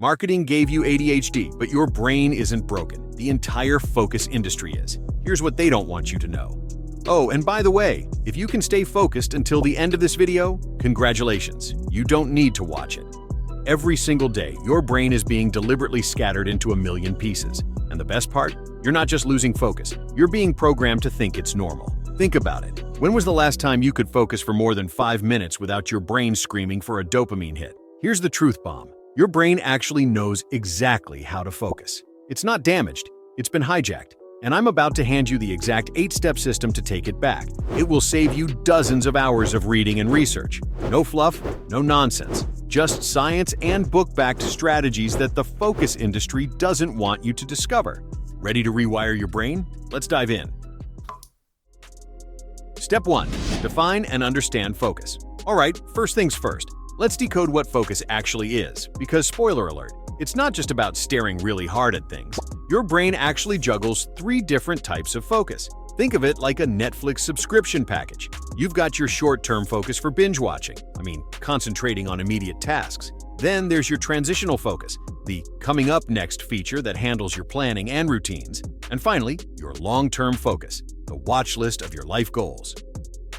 Marketing gave you ADHD, but your brain isn't broken. The entire focus industry is. Here's what they don't want you to know. Oh, and by the way, if you can stay focused until the end of this video, congratulations. You don't need to watch it. Every single day, your brain is being deliberately scattered into a million pieces. And the best part? You're not just losing focus. You're being programmed to think it's normal. Think about it. When was the last time you could focus for more than 5 minutes without your brain screaming for a dopamine hit? Here's the truth bomb. Your brain actually knows exactly how to focus. It's not damaged. It's been hijacked. And I'm about to hand you the exact 8-step system to take it back. It will save you dozens of hours of reading and research. No fluff, no nonsense. Just science and book-backed strategies that the focus industry doesn't want you to discover. Ready to rewire your brain? Let's dive in. Step 1. Define and understand focus. All right, first things first. Let's decode what focus actually is, because spoiler alert, it's not just about staring really hard at things. Your brain actually juggles 3 different types of focus. Think of it like a Netflix subscription package. You've got your short-term focus for binge watching, concentrating on immediate tasks. Then there's your transitional focus, the coming up next feature that handles your planning and routines. And finally, your long-term focus, the watch list of your life goals.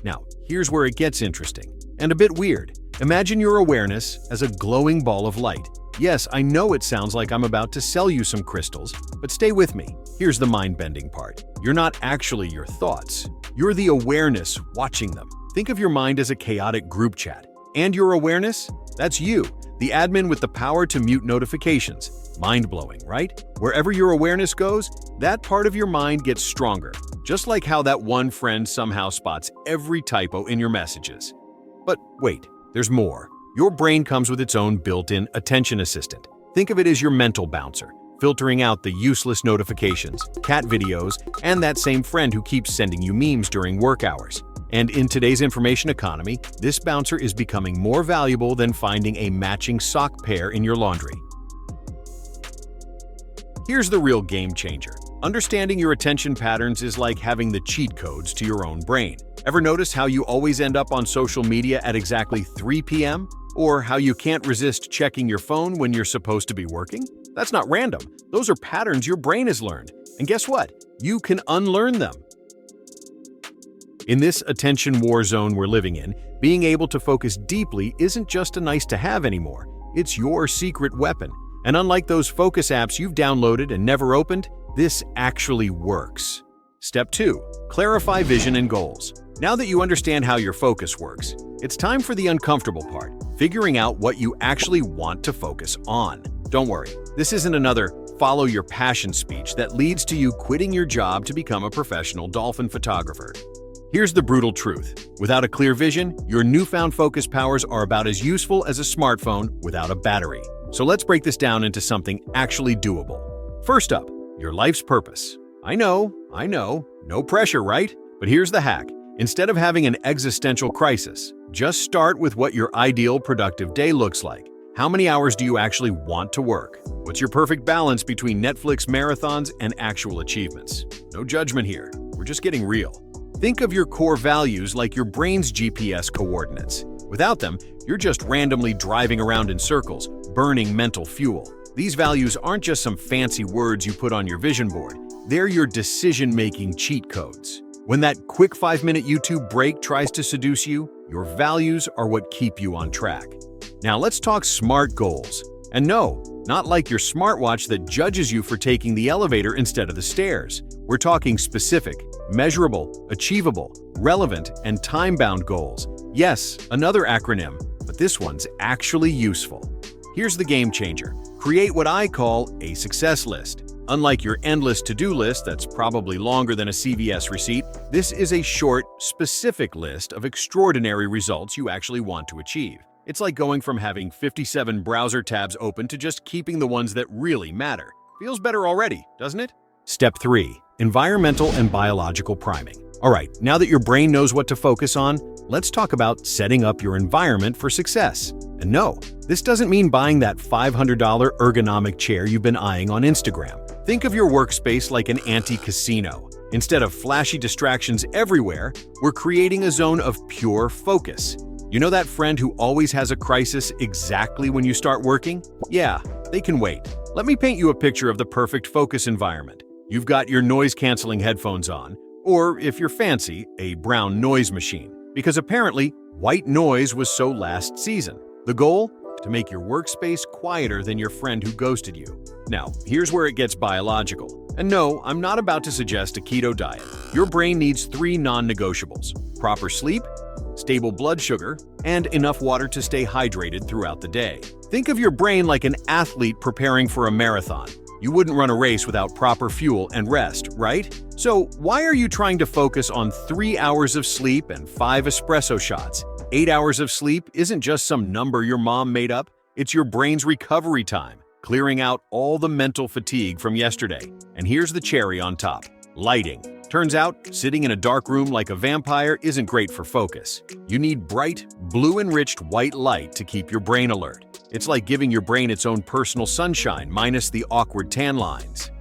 Now, here's where it gets interesting and a bit weird. Imagine your awareness as a glowing ball of light. Yes, I know it sounds like I'm about to sell you some crystals, but stay with me. Here's the mind-bending part. You're not actually your thoughts. You're the awareness watching them. Think of your mind as a chaotic group chat. And your awareness? That's you, the admin with the power to mute notifications. Mind-blowing, right? Wherever your awareness goes, that part of your mind gets stronger. Just like how that one friend somehow spots every typo in your messages. But wait, there's more. Your brain comes with its own built-in attention assistant. Think of it as your mental bouncer, filtering out the useless notifications, cat videos, and that same friend who keeps sending you memes during work hours. And in today's information economy, this bouncer is becoming more valuable than finding a matching sock pair in your laundry. Here's the real game changer. Understanding your attention patterns is like having the cheat codes to your own brain. Ever notice how you always end up on social media at exactly 3 p.m.? Or how you can't resist checking your phone when you're supposed to be working? That's not random. Those are patterns your brain has learned. And guess what? You can unlearn them. In this attention war zone we're living in, being able to focus deeply isn't just a nice-to-have anymore. It's your secret weapon. And unlike those focus apps you've downloaded and never opened, this actually works. Step 2. Clarify vision and goals. Now that you understand how your focus works, it's time for the uncomfortable part, figuring out what you actually want to focus on. Don't worry, this isn't another follow your passion speech that leads to you quitting your job to become a professional dolphin photographer. Here's the brutal truth. Without a clear vision, your newfound focus powers are about as useful as a smartphone without a battery. So let's break this down into something actually doable. First up, your life's purpose. I know, no pressure, right? But here's the hack. Instead of having an existential crisis, just start with what your ideal productive day looks like. How many hours do you actually want to work? What's your perfect balance between Netflix marathons and actual achievements? No judgment here. We're just getting real. Think of your core values like your brain's GPS coordinates. Without them, you're just randomly driving around in circles, burning mental fuel. These values aren't just some fancy words you put on your vision board. They're your decision-making cheat codes. When that quick 5-minute YouTube break tries to seduce you, your values are what keep you on track. Now let's talk SMART goals. And no, not like your smartwatch that judges you for taking the elevator instead of the stairs. We're talking specific, measurable, achievable, relevant, and time-bound goals. Yes, another acronym, but this one's actually useful. Here's the game changer. Create what I call a success list. Unlike your endless to-do list that's probably longer than a CVS receipt, this is a short, specific list of extraordinary results you actually want to achieve. It's like going from having 57 browser tabs open to just keeping the ones that really matter. Feels better already, doesn't it? Step 3. Environmental and biological priming. All right, now that your brain knows what to focus on, let's talk about setting up your environment for success. And no, this doesn't mean buying that $500 ergonomic chair you've been eyeing on Instagram. Think of your workspace like an anti-casino. Instead of flashy distractions everywhere, we're creating a zone of pure focus. You know that friend who always has a crisis exactly when you start working? Yeah, they can wait. Let me paint you a picture of the perfect focus environment. You've got your noise-canceling headphones on, or if you're fancy, a brown noise machine. Because apparently, white noise was so last season. The goal? To make your workspace quieter than your friend who ghosted you. Now, here's where it gets biological. And no, I'm not about to suggest a keto diet. Your brain needs 3 non-negotiables: proper sleep, stable blood sugar, and enough water to stay hydrated throughout the day. Think of your brain like an athlete preparing for a marathon. You wouldn't run a race without proper fuel and rest, right? So why are you trying to focus on 3 hours of sleep and 5 espresso shots? 8 hours of sleep isn't just some number your mom made up. It's your brain's recovery time, clearing out all the mental fatigue from yesterday. And here's the cherry on top: lighting. Turns out, sitting in a dark room like a vampire isn't great for focus. You need bright, blue-enriched white light to keep your brain alert. It's like giving your brain its own personal sunshine minus the awkward tan lines.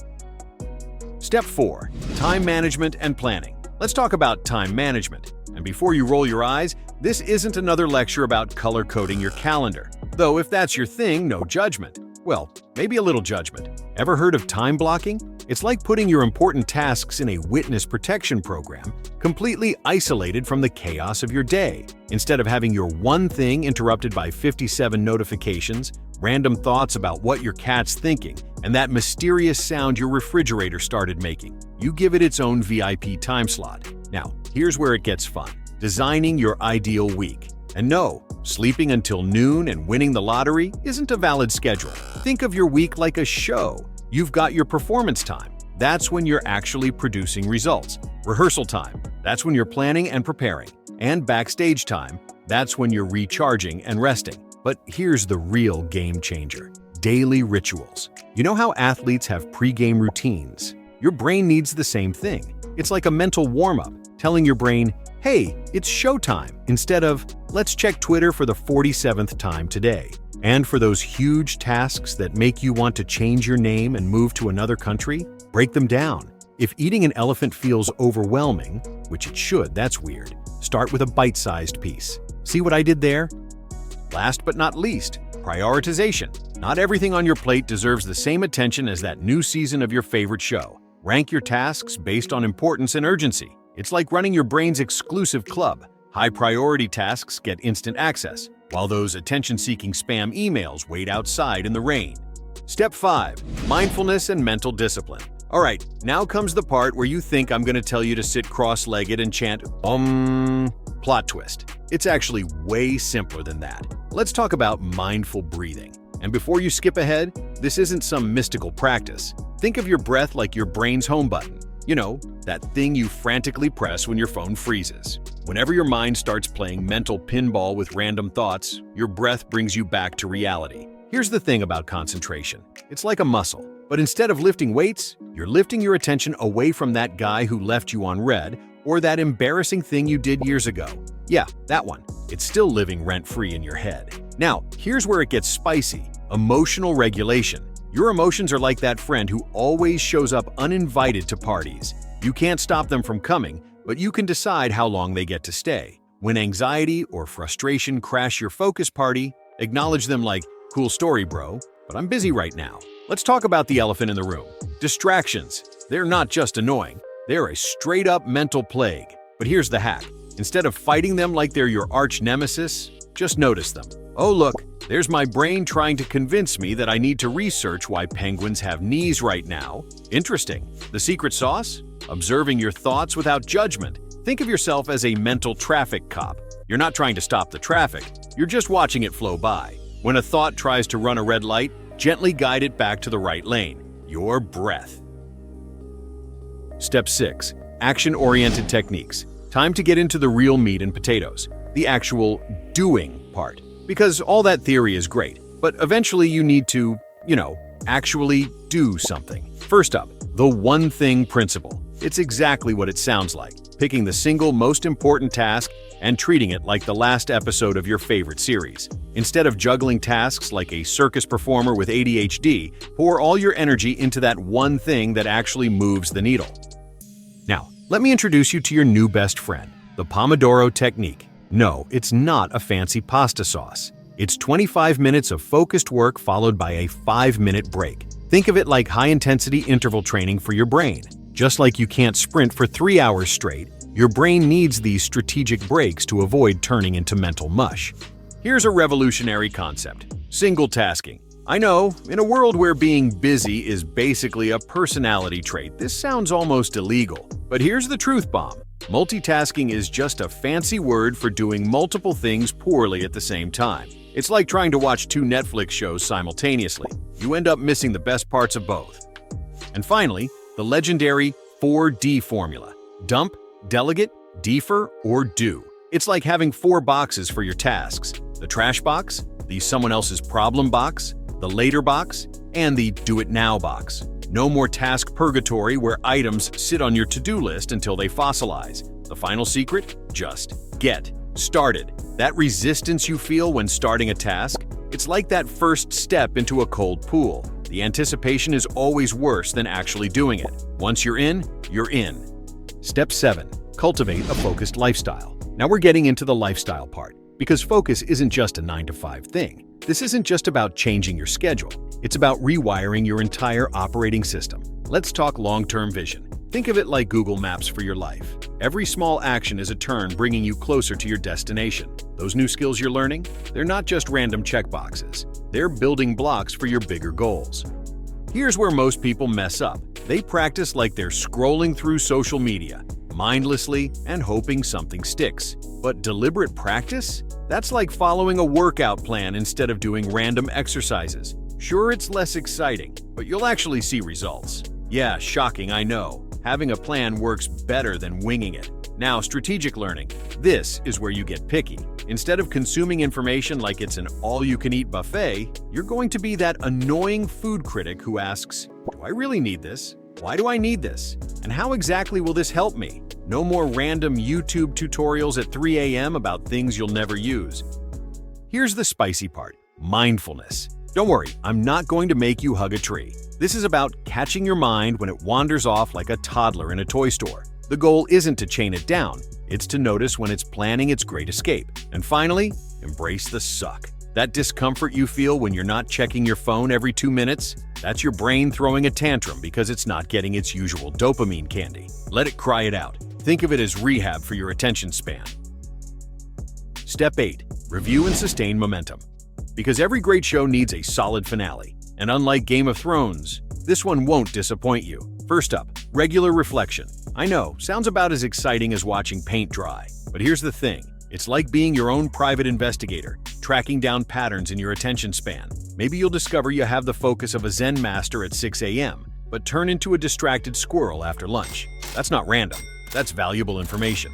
Step 4. Time management and planning. Let's talk about time management. And before you roll your eyes, this isn't another lecture about color-coding your calendar. Though if that's your thing, no judgment. Well, maybe a little judgment. Ever heard of time blocking? It's like putting your important tasks in a witness protection program, completely isolated from the chaos of your day. Instead of having your one thing interrupted by 57 notifications, random thoughts about what your cat's thinking, and that mysterious sound your refrigerator started making, you give it its own VIP time slot. Now, here's where it gets fun. Designing your ideal week. And no, sleeping until noon and winning the lottery isn't a valid schedule. Think of your week like a show. You've got your performance time. That's when you're actually producing results. Rehearsal time. That's when you're planning and preparing. And backstage time. That's when you're recharging and resting. But here's the real game changer. Daily rituals. You know how athletes have pre-game routines? Your brain needs the same thing. It's like a mental warm-up, telling your brain, hey, it's showtime, instead of, let's check Twitter for the 47th time today. And for those huge tasks that make you want to change your name and move to another country, break them down. If eating an elephant feels overwhelming, which it should, that's weird, start with a bite-sized piece. See what I did there? Last but not least, prioritization. Not everything on your plate deserves the same attention as that new season of your favorite show. Rank your tasks based on importance and urgency. It's like running your brain's exclusive club. High-priority tasks get instant access, while those attention-seeking spam emails wait outside in the rain. Step 5. Mindfulness and mental discipline. Alright, now comes the part where you think I'm going to tell you to sit cross-legged and chant Plot twist. It's actually way simpler than that. Let's talk about mindful breathing. And before you skip ahead, this isn't some mystical practice. Think of your breath like your brain's home button. You know, that thing you frantically press when your phone freezes. Whenever your mind starts playing mental pinball with random thoughts, your breath brings you back to reality. Here's the thing about concentration. It's like a muscle, but instead of lifting weights, you're lifting your attention away from that guy who left you on red or that embarrassing thing you did years ago. Yeah, that one. It's still living rent-free in your head. Now, here's where it gets spicy. Emotional regulation. Your emotions are like that friend who always shows up uninvited to parties. You can't stop them from coming, but you can decide how long they get to stay. When anxiety or frustration crash your focus party, acknowledge them like, cool story, bro, but I'm busy right now. Let's talk about the elephant in the room. Distractions. They're not just annoying, they're a straight-up mental plague. But here's the hack. Instead of fighting them like they're your arch nemesis, just notice them. Oh look, there's my brain trying to convince me that I need to research why penguins have knees right now. Interesting. The secret sauce? Observing your thoughts without judgment. Think of yourself as a mental traffic cop. You're not trying to stop the traffic, you're just watching it flow by. When a thought tries to run a red light, gently guide it back to the right lane. Your breath. Step 6. Action-oriented techniques. Time to get into the real meat and potatoes, the actual doing part. Because all that theory is great, but eventually you need to, actually do something. First up, the one thing principle. It's exactly what it sounds like, picking the single most important task and treating it like the last episode of your favorite series. Instead of juggling tasks like a circus performer with ADHD, pour all your energy into that one thing that actually moves the needle. Now, let me introduce you to your new best friend, the Pomodoro technique. No, it's not a fancy pasta sauce. It's 25 minutes of focused work followed by a 5-minute break. Think of it like high-intensity interval training for your brain. Just like you can't sprint for 3 hours straight, your brain needs these strategic breaks to avoid turning into mental mush. Here's a revolutionary concept: single tasking. I know, in a world where being busy is basically a personality trait, this sounds almost illegal. But here's the truth bomb. Multitasking is just a fancy word for doing multiple things poorly at the same time. It's like trying to watch 2 Netflix shows simultaneously. You end up missing the best parts of both. And finally, the legendary 4D formula: dump, delegate, defer, or do. It's like having 4 boxes for your tasks: the trash box, the someone else's problem box, the later box, and the do it now box. No more task purgatory where items sit on your to-do list until they fossilize. The final secret? Just get started. That resistance you feel when starting a task, it's like that first step into a cold pool. The anticipation is always worse than actually doing it. Once you're in, you're in. Step 7. Cultivate a focused lifestyle. Now we're getting into the lifestyle part, because focus isn't just a 9-to-5 thing. This isn't just about changing your schedule. It's about rewiring your entire operating system. Let's talk long-term vision. Think of it like Google Maps for your life. Every small action is a turn bringing you closer to your destination. Those new skills you're learning, they're not just random checkboxes. They're building blocks for your bigger goals. Here's where most people mess up. They practice like they're scrolling through social media, mindlessly and hoping something sticks. But deliberate practice? That's like following a workout plan instead of doing random exercises. Sure, it's less exciting, but you'll actually see results. Yeah, shocking, I know. Having a plan works better than winging it. Now, strategic learning. This is where you get picky. Instead of consuming information like it's an all-you-can-eat buffet, you're going to be that annoying food critic who asks, "Do I really need this? Why do I need this? And how exactly will this help me?" No more random YouTube tutorials at 3 a.m. about things you'll never use. Here's the spicy part: mindfulness. Don't worry, I'm not going to make you hug a tree. This is about catching your mind when it wanders off like a toddler in a toy store. The goal isn't to chain it down, it's to notice when it's planning its great escape. And finally, embrace the suck. That discomfort you feel when you're not checking your phone every 2 minutes, that's your brain throwing a tantrum because it's not getting its usual dopamine candy. Let it cry it out. Think of it as rehab for your attention span. Step 8. Review and sustain momentum. Because every great show needs a solid finale. And unlike Game of Thrones, this one won't disappoint you. First up, regular reflection. I know, sounds about as exciting as watching paint dry. But here's the thing. It's like being your own private investigator, tracking down patterns in your attention span. Maybe you'll discover you have the focus of a Zen master at 6 a.m., but turn into a distracted squirrel after lunch. That's not random. That's valuable information.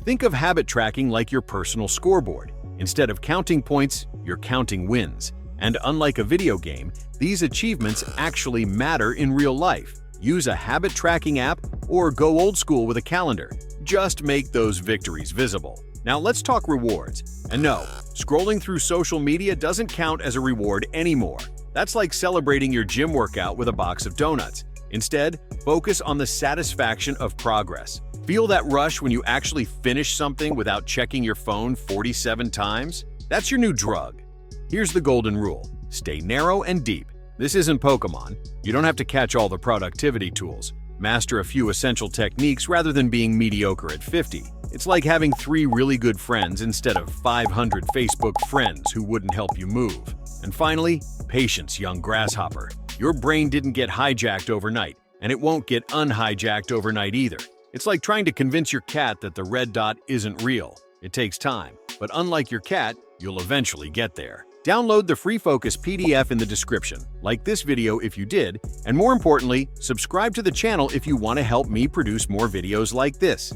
Think of habit tracking like your personal scoreboard. Instead of counting points, you're counting wins. And unlike a video game, these achievements actually matter in real life. Use a habit tracking app or go old school with a calendar. Just make those victories visible. Now let's talk rewards. And no, scrolling through social media doesn't count as a reward anymore. That's like celebrating your gym workout with a box of donuts. Instead, focus on the satisfaction of progress. Feel that rush when you actually finish something without checking your phone 47 times? That's your new drug. Here's the golden rule. Stay narrow and deep. This isn't Pokemon. You don't have to catch all the productivity tools. Master a few essential techniques rather than being mediocre at 50. It's like having 3 really good friends instead of 500 Facebook friends who wouldn't help you move. And finally, patience, young grasshopper. Your brain didn't get hijacked overnight, and it won't get unhijacked overnight either. It's like trying to convince your cat that the red dot isn't real. It takes time, but unlike your cat, you'll eventually get there. Download the free Focus PDF in the description, like this video if you did, and more importantly, subscribe to the channel if you want to help me produce more videos like this.